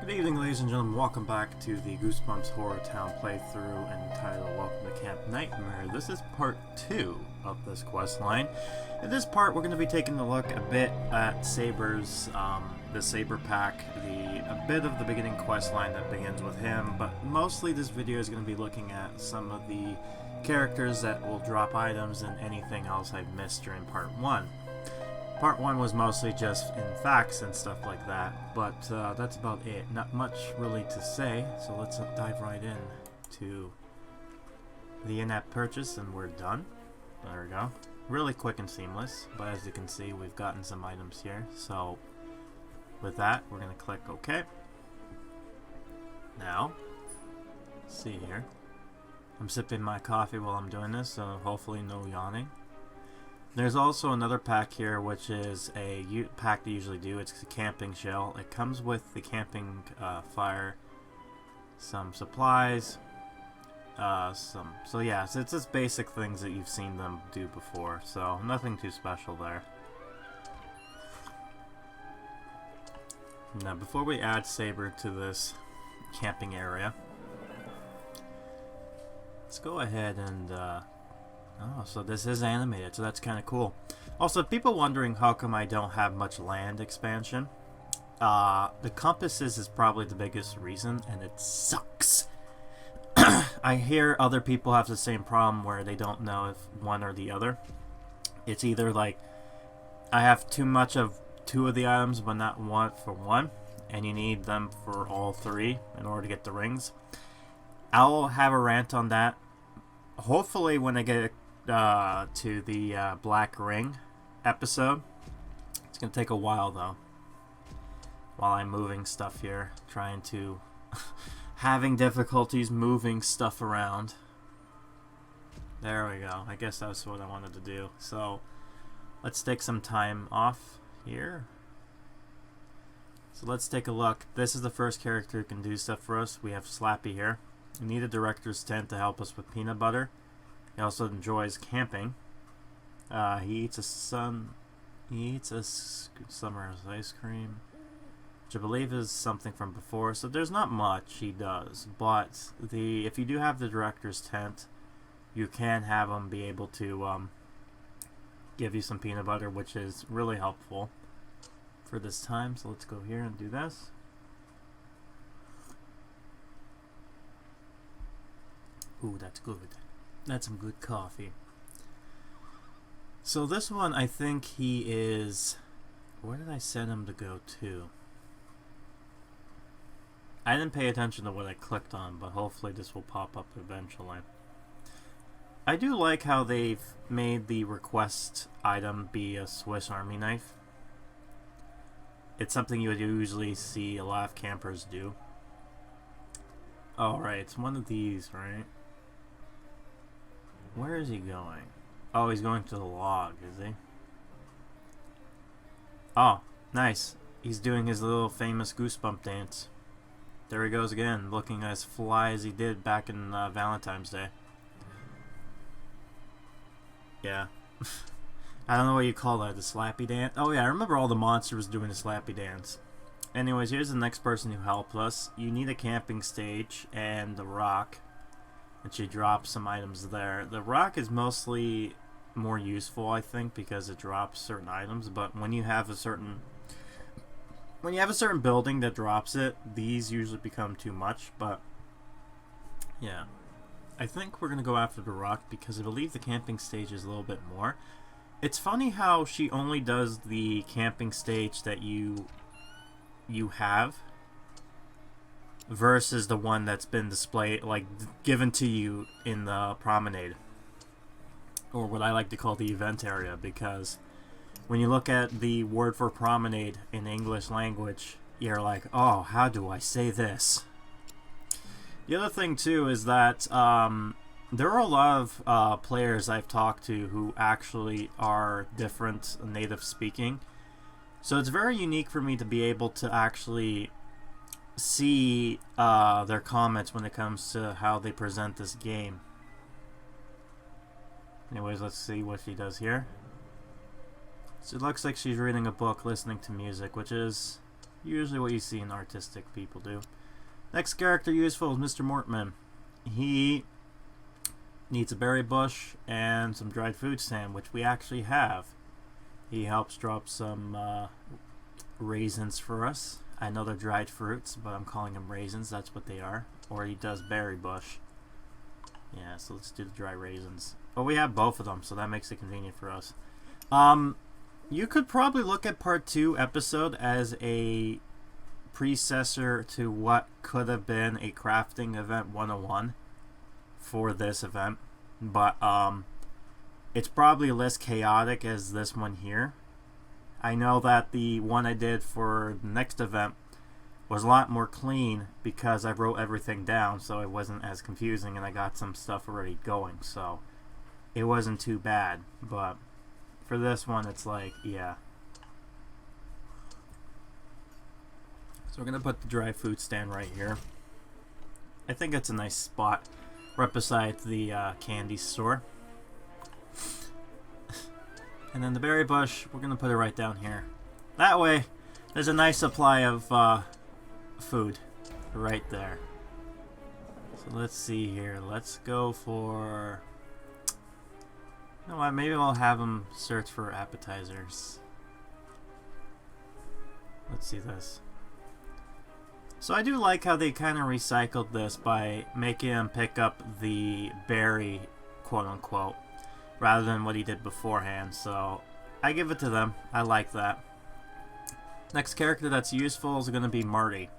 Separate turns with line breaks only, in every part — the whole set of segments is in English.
Good evening, ladies and gentlemen. Welcome back to the Goosebumps HorrorTown playthrough entitled Welcome to Camp Nightmare. This is part 2 of this quest line. In this part, we're going to be taking a look a bit at Sabre's, the Sabre pack, a bit of the beginning quest line that begins with him, but mostly this video is going to be looking at some of the characters that will drop items and anything else I've missed during part 1. Part 1 was mostly just in facts and stuff like that, but that's about it. Not much really to say, so let's dive right in to the in-app purchase, and we're done. There we go. Really quick and seamless, but as you can see, we've gotten some items here. So with that, we're going to click OK. Now, let's see here. I'm sipping my coffee while I'm doing this, so hopefully no yawning. There's also another pack here, which is a pack they usually do. It's a camping shell. It comes with the camping fire, some supplies, so yeah, so it's just basic things that you've seen them do before. So nothing too special there. Now, before we add Sabre to this camping area, let's go ahead and oh, so this is animated, so that's kind of cool. Also, people wondering how come I don't have much land expansion. The compasses is probably the biggest reason, and it sucks. I hear other people have the same problem where they don't know if one or the other. It's either like, I have too much of two of the items, but not one for one, and you need them for all three in order to get the rings. I'll have a rant on that. Hopefully when I get to the Black Ring episode. It's gonna take a while though, while I'm moving stuff here, trying to having difficulties moving stuff around. There we go. I guess that's what I wanted to do. So let's take some time off here. So let's take a look. This is the first character who can do stuff for us. We have Slappy here. We need a director's tent to help us with peanut butter. He also enjoys camping. He eats a summer's ice cream, which I believe is something from before. So there's not much he does, but if you do have the director's tent, you can have him be able to give you some peanut butter, which is really helpful for this time. So let's go here and do this. Ooh, that's good. That's some good coffee. So this one, I think he is... Where did I send him to go to? I didn't pay attention to what I clicked on, but hopefully this will pop up eventually. I do like how they've made the request item be a Swiss Army knife. It's something you would usually see a lot of campers do. Oh, right, it's one of these, right? Where is he going? Oh, he's going to the log, is he? Oh, nice. He's doing his little famous goosebump dance. There he goes again, looking as fly as he did back in Valentine's Day. Yeah. I don't know what you call that, the slappy dance? Oh yeah, I remember all the monsters doing the slappy dance. Anyways, here's the next person who helped us. You need a camping stage and the rock. And she drops some items there. The rock is mostly more useful, I think, because it drops certain items. But when you have a certain building that drops it, these usually become too much. But yeah, I think we're gonna go after the rock because I believe the camping stage is a little bit more. It's funny how she only does the camping stage that you have, versus the one that's been displayed, like given to you in the promenade, or what I like to call the event area, because when you look at the word for promenade in English language, you're like, oh, how do I say this? The other thing too is that there are a lot of players I've talked to who actually are different native speaking, so it's very unique for me to be able to actually see their comments when it comes to how they present this game. Anyways, let's see what she does here. So it looks like she's reading a book, listening to music, which is Usually what you see in artistic people do. Next character useful is Mr. Mortman. He needs a berry bush and some dried food stand, which we actually have. He helps drop some raisins for us. I know they're dried fruits, but I'm calling them raisins. That's what they are. Or he does berry bush. Yeah, so let's do the dry raisins. Oh, we have both of them, so that makes it convenient for us. You could probably look at part 2 episode as a predecessor to what could have been a crafting event 101 for this event, but it's probably less chaotic as this one here. I know that the one I did for the next event was a lot more clean because I wrote everything down, so it wasn't as confusing, and I got some stuff already going, so it wasn't too bad. But for this one, it's like, yeah. So we're gonna put the dry food stand right here. I think it's a nice spot right beside the candy store. And then the berry bush, we're gonna put it right down here. That way, there's a nice supply of food right there. So let's see here. Let's go for... You know what? Maybe I'll have them search for appetizers. Let's see this. So I do like how they kind of recycled this by making him pick up the berry, quote unquote, rather than what he did beforehand. So I give it to them. I like that. Next character that's useful is going to be Marty.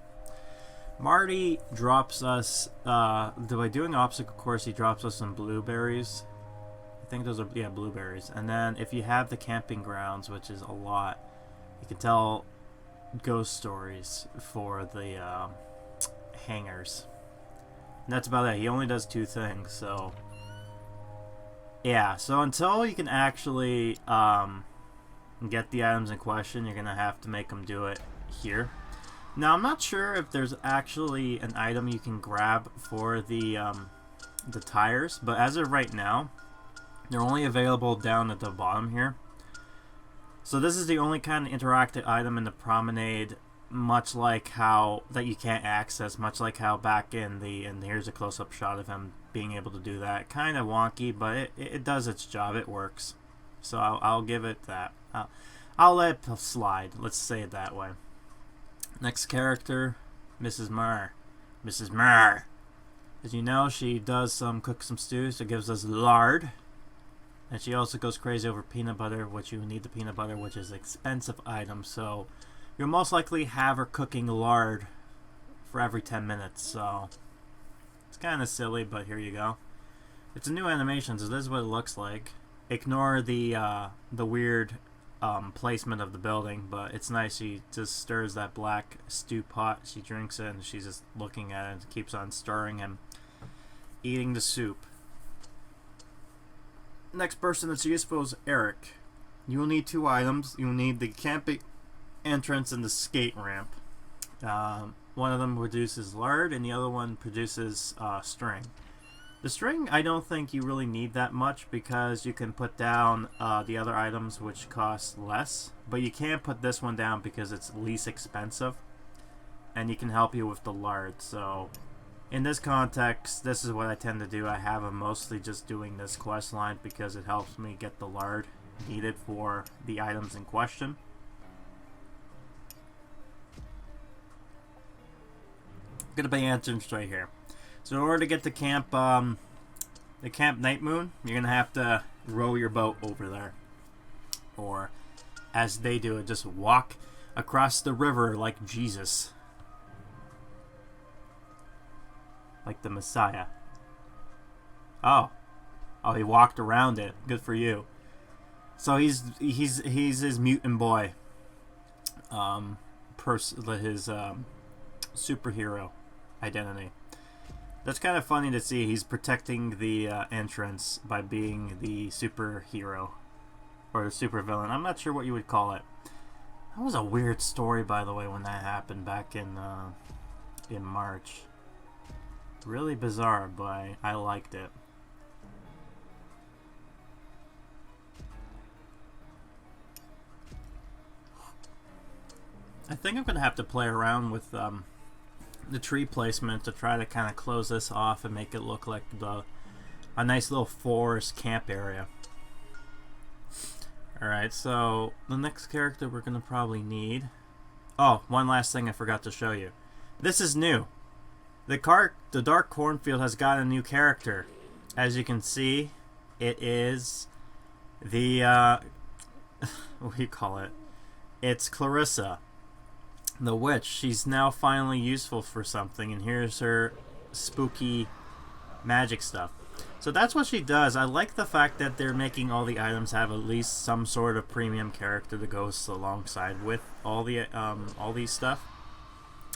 Marty drops us, by doing obstacle course, he drops us some blueberries. I think those are, yeah, blueberries. And then if you have the camping grounds, which is a lot, you can tell ghost stories for the hangers. And that's about it. He only does 2 things, so yeah. So until you can actually get the items in question, you're gonna have to make them do it here. Now I'm not sure if there's actually an item you can grab for the tires, but as of right now, they're only available down at the bottom here. So this is the only kind of interactive item in the promenade, much like how that you can't access, much like how back in the, and here's a close-up shot of him being able to do that. Kind of wonky, but it does its job. It works. So I'll give it that. I'll let it slide. Let's say it that way. Next character, Mrs. Meier. Mrs. Meier. As you know, she does cook some stews that gives us lard. And she also goes crazy over peanut butter, which you need the peanut butter, which is an expensive item. So you'll most likely have her cooking lard for every 10 minutes. So it's kind of silly, but here you go. It's a new animation, so this is what it looks like. Ignore the weird placement of the building, but it's nice. She just stirs that black stew pot. She drinks it, and she's just looking at it and keeps on stirring and eating the soup. Next person that's useful is Eric. You will need 2 items. You will need the camping entrance and the skate ramp. One of them produces lard, and the other one produces string. The string, I don't think you really need that much because you can put down the other items which cost less, but you can't put this one down because it's least expensive, and you can help you with the lard. So in this context, this is what I tend to do. I have them mostly just doing this quest line because it helps me get the lard needed for the items in question. I'm gonna put the entrance right here. So in order to get to camp Nightmoon, you're gonna have to row your boat over there, or as they do it, just walk across the river like Jesus. Like the Messiah. Oh, he walked around it. Good for you. So he's his mutant boy. His superhero identity. That's kind of funny to see. He's protecting the entrance by being the superhero or the supervillain. I'm not sure what you would call it. That was a weird story, by the way, when that happened back in March. Really bizarre, but I liked it. I think I'm going to have to play around with the tree placement to try to kind of close this off and make it look like a nice little forest camp area. Alright, so the next character we're going to probably need... Oh, one last thing I forgot to show you. This is new. The Dark Cornfield has got a new character. As you can see, it is the... what do you call it? It's Clarissa the Witch. She's now finally useful for something, and here's her spooky magic stuff. So that's what she does. I like the fact that they're making all the items have at least some sort of premium character that goes alongside with all these stuff.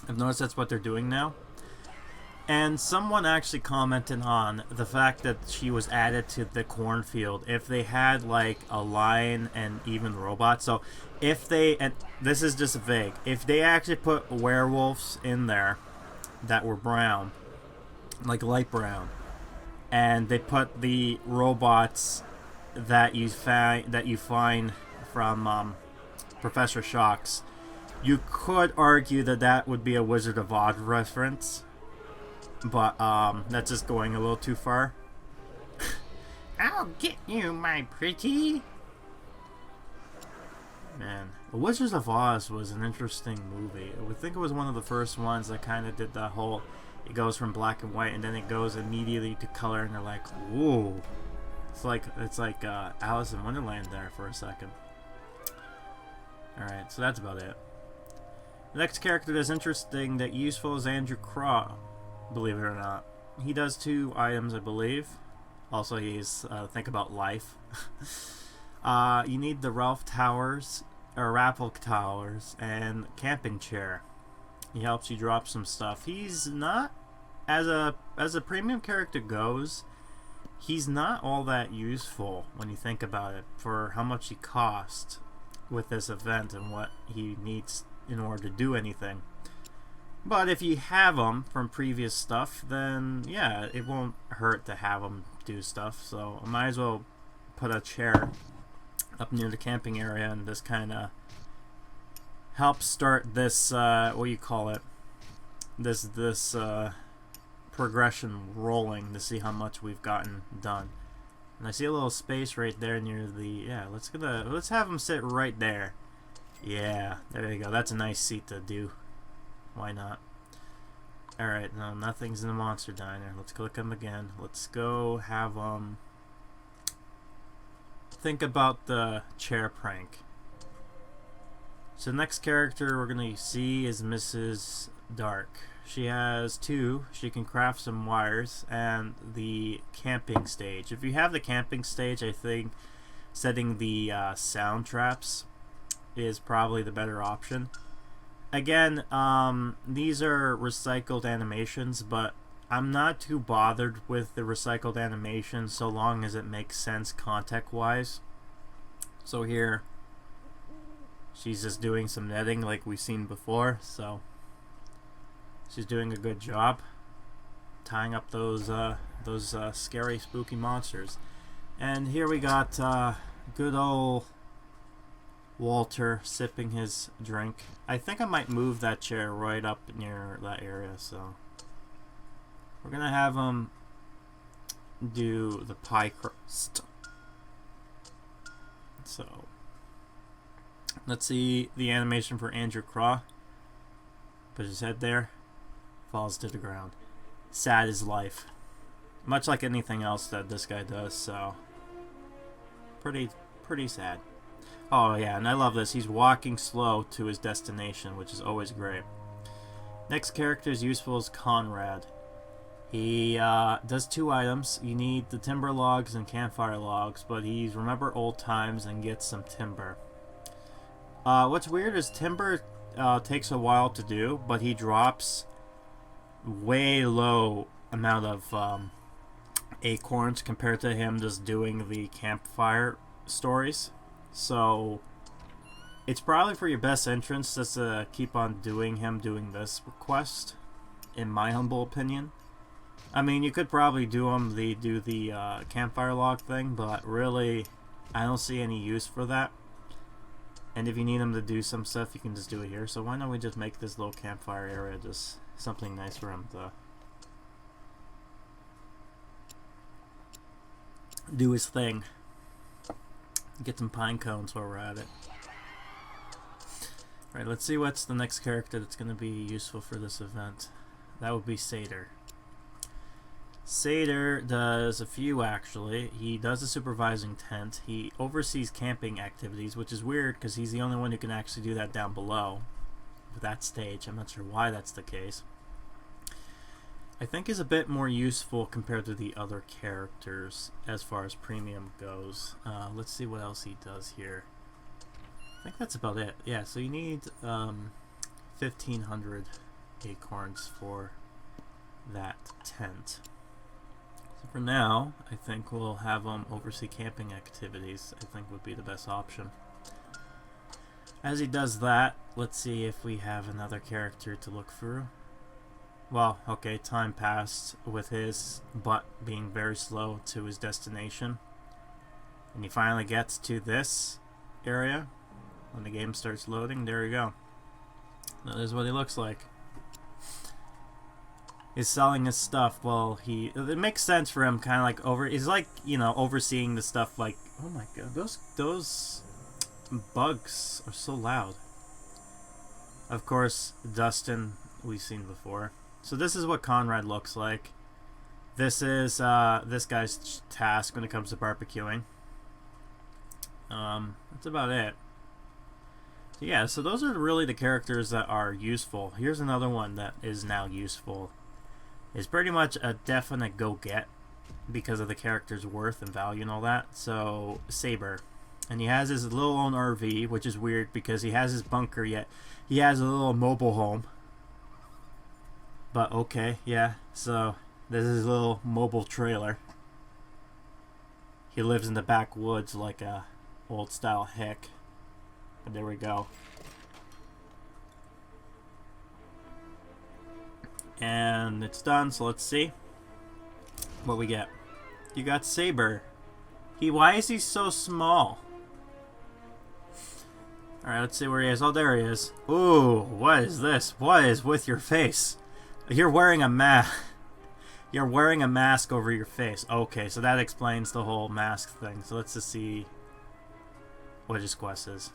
I've noticed that's what they're doing now. And someone actually commented on the fact that she was added to the cornfield. If they had like a lion and even robots, so if they, and this is just vague, if they actually put werewolves in there that were brown, like light brown, and they put the robots that you find from Professor Shock's, you could argue that that would be a Wizard of Oz reference, but that's just going a little too far. I'll get you, my pretty. Man, Wizards of Oz was an interesting movie. I think it was one of the first ones that kind of did the whole, it goes from black and white and then it goes immediately to color, and they're like, whoa. It's like Alice in Wonderland there for a second. Alright, so that's about it. The next character that's interesting that useful is Andrew Craw, believe it or not. He does 2 items, I believe. Also, he's think about life. You need the Ralph Towers, or Raffle Towers, and camping chair. He helps you drop some stuff. He's not, as a premium character goes, he's not all that useful when you think about it for how much he costs with this event and what he needs in order to do anything. But if you have him from previous stuff, then yeah, it won't hurt to have him do stuff. So I might as well put a chair up near the camping area, and this kind of helps start this what do you call it, this progression rolling to see how much we've gotten done. And I see a little space right there near the, yeah, let's have him sit right there. Yeah, there you go. That's a nice seat to do. Why not? Alright, no, nothing's in the monster diner. Let's click him again. Let's go have think about the chair prank. So the next character we're gonna see is Mrs. Dark. She has 2. She can craft some wires and the camping stage. If you have the camping stage, I think setting the sound traps is probably the better option. Again, these are recycled animations, but I'm not too bothered with the recycled animations so long as it makes sense context-wise. So here, she's just doing some netting like we've seen before, so she's doing a good job tying up those scary, spooky monsters. And here we got good old Walter sipping his drink. I think I might move that chair right up near that area, so we're gonna have him do the pie crust. So let's see the animation for Andrew Craw. Put his head there, falls to the ground. Sad as life, much like anything else that this guy does. So pretty sad. Oh yeah, and I love this. He's walking slow to his destination, which is always great. Next character is useful as Conrad. He does 2 items. You need the timber logs and campfire logs, but he's remember old times and gets some timber. What's weird is timber takes a while to do, but he drops way low amount of acorns compared to him just doing the campfire stories. So it's probably for your best interest just to keep on doing this quest, in my humble opinion. I mean, you could probably do the campfire log thing, but really I don't see any use for that. And if you need him to do some stuff, you can just do it here. So why don't we just make this little campfire area just something nice for him to do his thing. Get some pine cones while we're at it. Alright, let's see what's the next character that's going to be useful for this event. That would be Sabre. Sabre does a few, actually. He does a supervising tent. He oversees camping activities, which is weird because he's the only one who can actually do that down below with that stage. I'm not sure why that's the case. I think is a bit more useful compared to the other characters as far as premium goes. Let's see what else he does here. I think that's about it. Yeah, so you need 1,500 acorns for that tent. So for now, I think we'll have him oversee camping activities. I think would be the best option. As he does that, let's see if we have another character to look through. Well, okay, time passed with his butt being very slow to his destination. And he finally gets to this area. When the game starts loading, there you go. That is what he looks like. He's selling his stuff. Well, it makes sense for him, kind of like he's like, you know, overseeing the stuff. Like, oh my god, those bugs are so loud. Of course, Dustin we've seen before. So this is what Conrad looks like. This is this guy's task when it comes to barbecuing. That's about it. So yeah, so those are really the characters that are useful. Here's another one that is now useful. It's pretty much a definite go-get because of the character's worth and value and all that. So, Sabre. And he has his little own RV, which is weird because he has his bunker, yet he has a little mobile home. But okay, yeah, so this is his little mobile trailer. He lives in the backwoods like a old-style hick. But there we go. And it's done, so let's see what we get. You got Sabre. Why is he so small? Alright, let's see where he is. Oh, there he is. Ooh, what is this? What is with your face? You're wearing a mask. You're wearing a mask over your face. Okay, so that explains the whole mask thing. So let's just see what his quest is.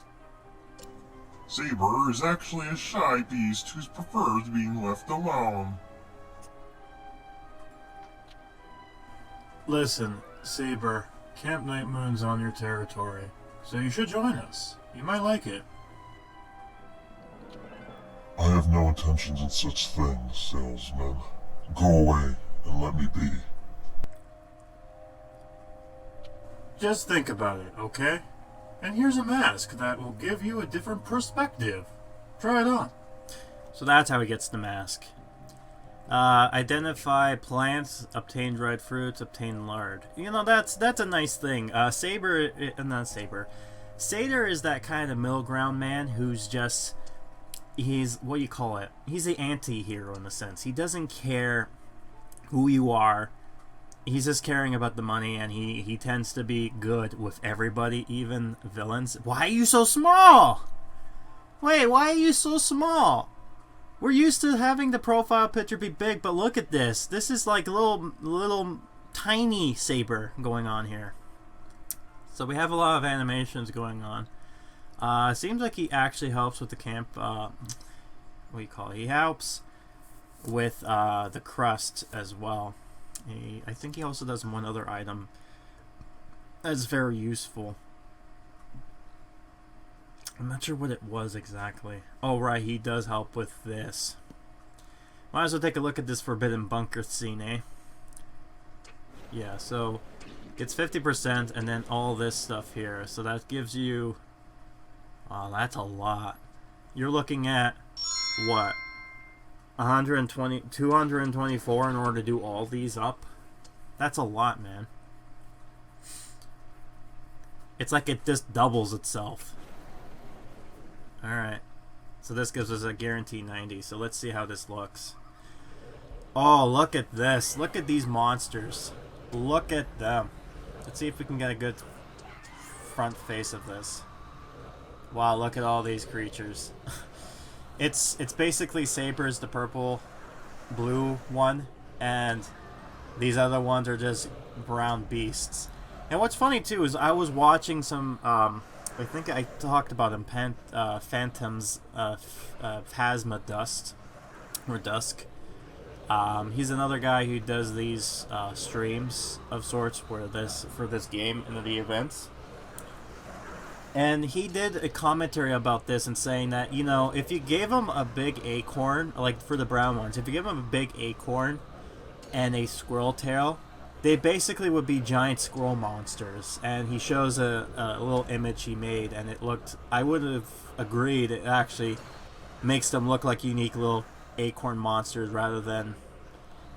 Sabre is actually a shy beast who prefers being left alone.
Listen, Sabre, Camp Nightmoon's on your territory, so you should join us. You might like it.
I have no intentions in such things, salesman. Go away and let me be.
Just think about it, okay? And here's a mask that will give you a different perspective. Try it on.
So that's how he gets the mask. Identify plants, obtain dried fruits, obtain lard. You know, that's a nice thing. Sabre is that kind of middle ground man who's just, he's, what do you call it? He's the anti-hero in a sense. He doesn't care who you are. He's just caring about the money, and he tends to be good with everybody, even villains. Why are you so small? Wait, why are you so small? We're used to having the profile picture be big, but look at this. This is like little tiny Sabre going on here. So we have a lot of animations going on. Seems like he actually helps with the camp. What do you call it? He helps with the crust as well. I think he also does one other item that's very useful. I'm not sure what it was exactly. Oh, right, he does help with this. Might as well take a look at this Forbidden Bunker scene, eh? Yeah, so gets 50% and then all this stuff here. So that gives you... Oh, that's a lot. You're looking at, what? 224 in order to do all these up. That's a lot, man. It's like it just doubles itself. Alright. So this gives us a guaranteed 90. So let's see how this looks. Oh, look at this. Look at these monsters. Look at them. Let's see if we can get a good front face of this. Wow, look at all these creatures. It's basically Sabre's the purple, blue one, and these other ones are just brown beasts. And what's funny too is I was watching some. I think I talked about him, Phantom's Phasma Dust or Dusk. He's another guy who does these streams of sorts for this game and the events. And he did a commentary about this and saying that, you know, if you gave him a big acorn, like for the brown ones, if you give him a big acorn and a squirrel tail, they basically would be giant squirrel monsters. And he shows a little image he made, and it looked, I would have agreed, it actually makes them look like unique little acorn monsters rather than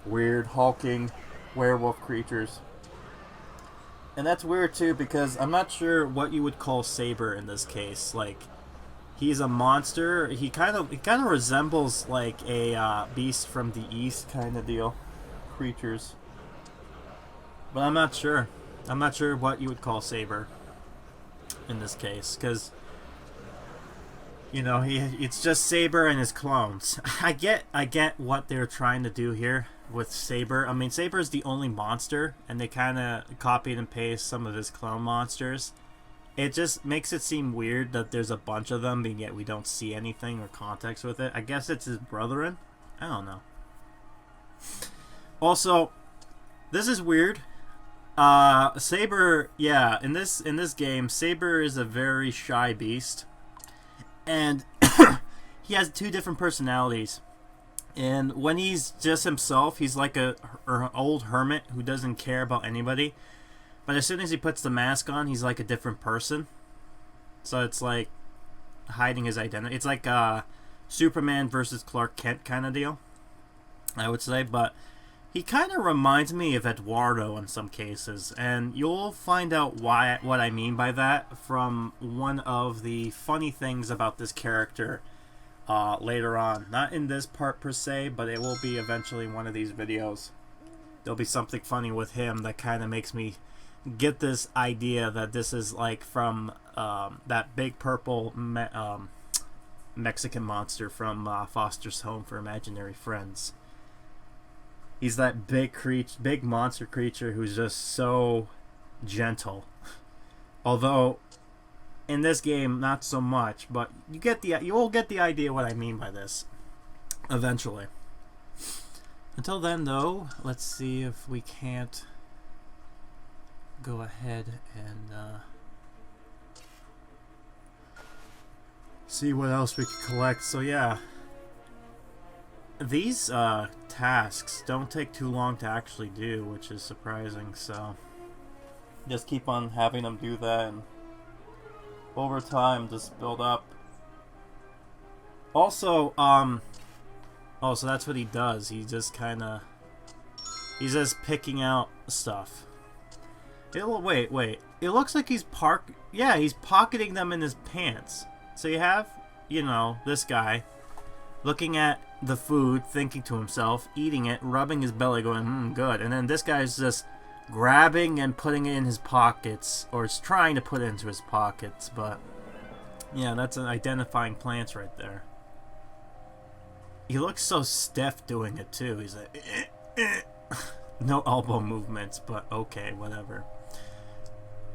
weird hulking werewolf creatures. And that's weird too, because I'm not sure what you would call Sabre in this case. Like, he's a monster. He kind of resembles like a beast from the east kind of deal, creatures. But I'm not sure. I'm not sure what you would call Sabre in this case, because you know it's just Sabre and his clones. I get what they're trying to do here with Sabre. I mean, Sabre is the only monster, and they kind of copied and pasted some of his clone monsters. It just makes it seem weird that there's a bunch of them, and yet we don't see anything or context with it. I guess it's his brethren? I don't know. Also, this is weird. Sabre, yeah, in this game, Sabre is a very shy beast. And he has two different personalities. And when he's just himself, he's like an old hermit who doesn't care about anybody. But as soon as he puts the mask on, he's like a different person. So it's like hiding his identity. It's like Superman versus Clark Kent kind of deal, I would say. But he kind of reminds me of Eduardo in some cases. And you'll find out what I mean by that from one of the funny things about this character later on. Not in this part per se, but it will be eventually in one of these videos. There'll be something funny with him that kind of makes me get this idea that this is like from that big purple Mexican monster from Foster's Home for Imaginary Friends. He's that big monster creature who's just so gentle. Although in this game, not so much, but you'll get the idea what I mean by this eventually. Until then, though, let's see if we can't go ahead and see what else we can collect. So yeah, these tasks don't take too long to actually do, which is surprising. So just keep on having them do that, and over time just build up. Also, oh, so that's what he does. He's just picking out stuff. Wait. It looks like he's he's pocketing them in his pants. So you have, you know, this guy looking at the food, thinking to himself, eating it, rubbing his belly, going, good. And then this guy's just grabbing and putting it in his pockets, or is trying to put it into his pockets. But yeah, that's an identifying plants right there. He looks so stiff doing it too. He's like, no elbow movements, but okay, whatever.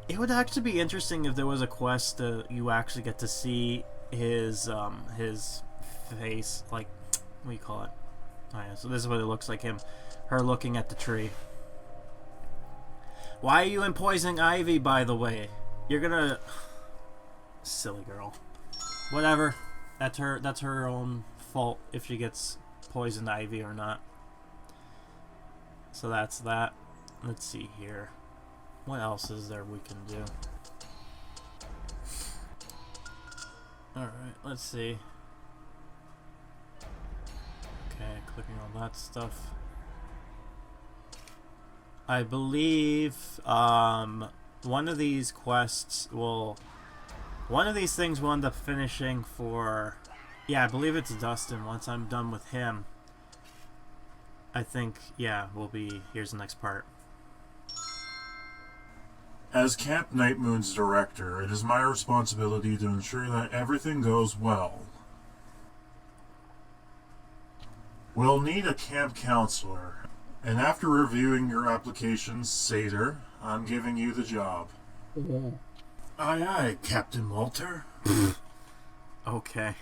It would actually be interesting if there was a quest that you actually get to see his face, like, what do you call it? Oh yeah, so this is what it looks like, her looking at the tree. Why are you in poison ivy, by the way? You're gonna... Silly girl. Whatever. That's her own fault if she gets poison ivy or not. So that's that. Let's see here. What else is there we can do? Alright, let's see. Okay, clicking on that stuff. I believe one of these quests will... One of these things will end up finishing for... Yeah, I believe it's Dustin. Once I'm done with him, I think, yeah, we'll be... Here's the next part.
As Camp Nightmoon's director, it is my responsibility to ensure that everything goes well. We'll need a camp counselor, and after reviewing your applications, Sabre, I'm giving you the job.
Yeah.
Aye aye, Captain Walter.
Okay.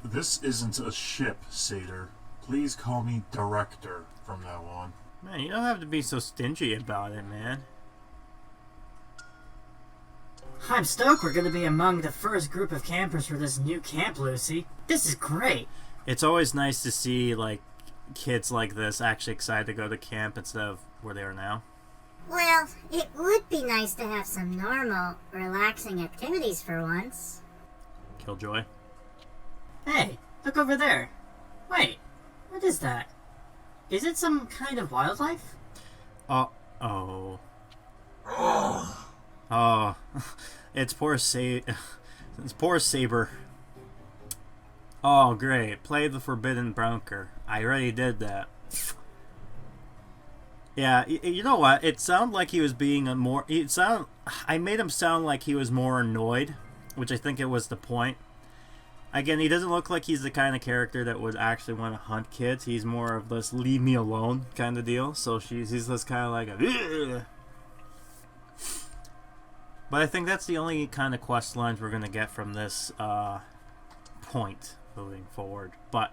This isn't a ship, Sabre. Please call me Director from now on.
Man, you don't have to be so stingy about it, man.
I'm stoked we're going to be among the first group of campers for this new camp, Lucy. This is great.
It's always nice to see, like, kids like this actually excited to go to camp instead of where they are now.
Well, it would be nice to have some normal, relaxing activities for once.
Killjoy.
Hey, look over there. Wait, what is that? Is it some kind of wildlife?
Oh. Oh. It's poor Sabre. Oh, great. Play the Forbidden Bunker. I already did that. Yeah, you know what? It sounded like he was being I made him sound like he was more annoyed, which I think it was the point. Again, he doesn't look like he's the kind of character that would actually want to hunt kids. He's more of this leave me alone kind of deal. So he's this kind of like a... Ugh. But I think that's the only kind of quest lines we're going to get from this point moving forward. But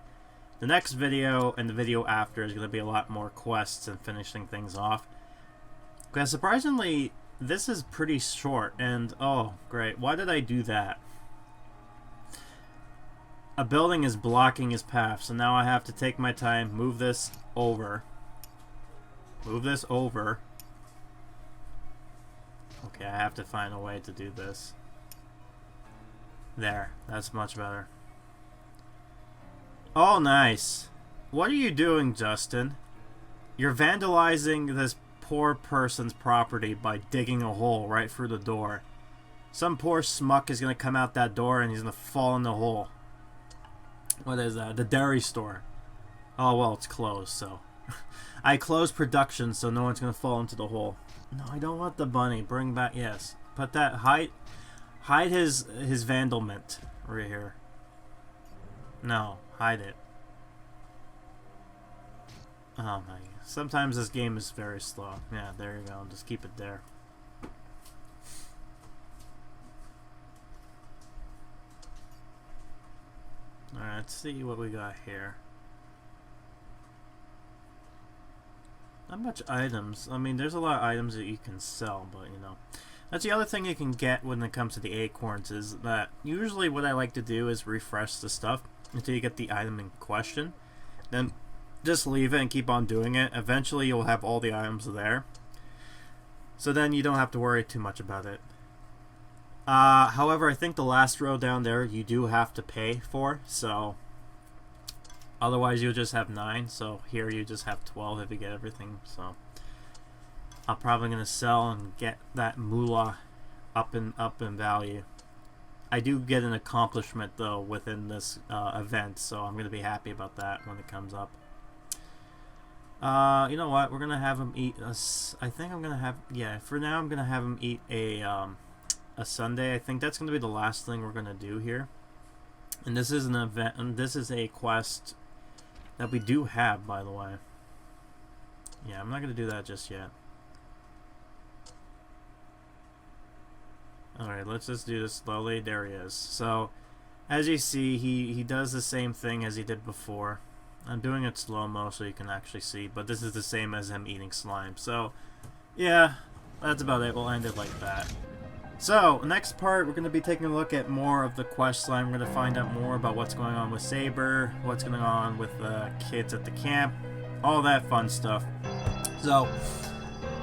the next video and the video after is going to be a lot more quests and finishing things off. Because surprisingly, this is pretty short. And, oh, great. Why did I do that? A building is blocking his path, so now I have to take my time, move this over. Move this over. Okay, I have to find a way to do this. There, that's much better. Oh, nice. What are you doing, Justin? You're vandalizing this poor person's property by digging a hole right through the door. Some poor smuck is going to come out that door and he's going to fall in the hole. What is that? The dairy store. Oh, well, it's closed, so... I closed production so no one's going to fall into the hole. No, I don't want the bunny. Bring back... Yes. Put that... Hide his vandalment right here. No. Hide it. Oh, my... Sometimes this game is very slow. Yeah, there you go. Just keep it there. Alright, let's see what we got here. Not much items. I mean, there's a lot of items that you can sell, but, you know. That's the other thing you can get when it comes to the acorns, is that usually what I like to do is refresh the stuff until you get the item in question. Then just leave it and keep on doing it. Eventually you'll have all the items there. So then you don't have to worry too much about it. However, I think the last row down there you do have to pay for, so otherwise you'll just have 9, so here you just have 12 if you get everything, so I'm probably going to sell and get that moolah up in value. I do get an accomplishment though within this event, so I'm going to be happy about that when it comes up. You know what, we're going to have him eat I think I'm going to have, yeah, for now I'm going to have him eat a Sunday. I think that's going to be the last thing we're going to do here. And this is an event, and this is a quest that we do have, by the way. Yeah, I'm not going to do that just yet. Alright, let's just do this slowly. There he is. So, as you see, he does the same thing as he did before. I'm doing it slow-mo so you can actually see, but this is the same as him eating slime. So, yeah, that's about it. We'll end it like that. So, next part, we're going to be taking a look at more of the quest line. We're going to find out more about what's going on with Sabre, what's going on with the kids at the camp, all that fun stuff. So,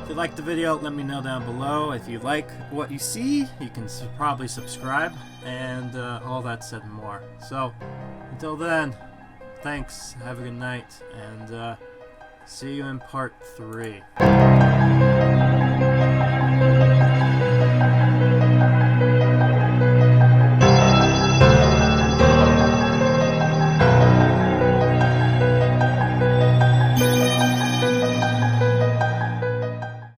if you liked the video, let me know down below. If you like what you see, you can probably subscribe, and all that said and more. So, until then, thanks, have a good night, and see you in part 3.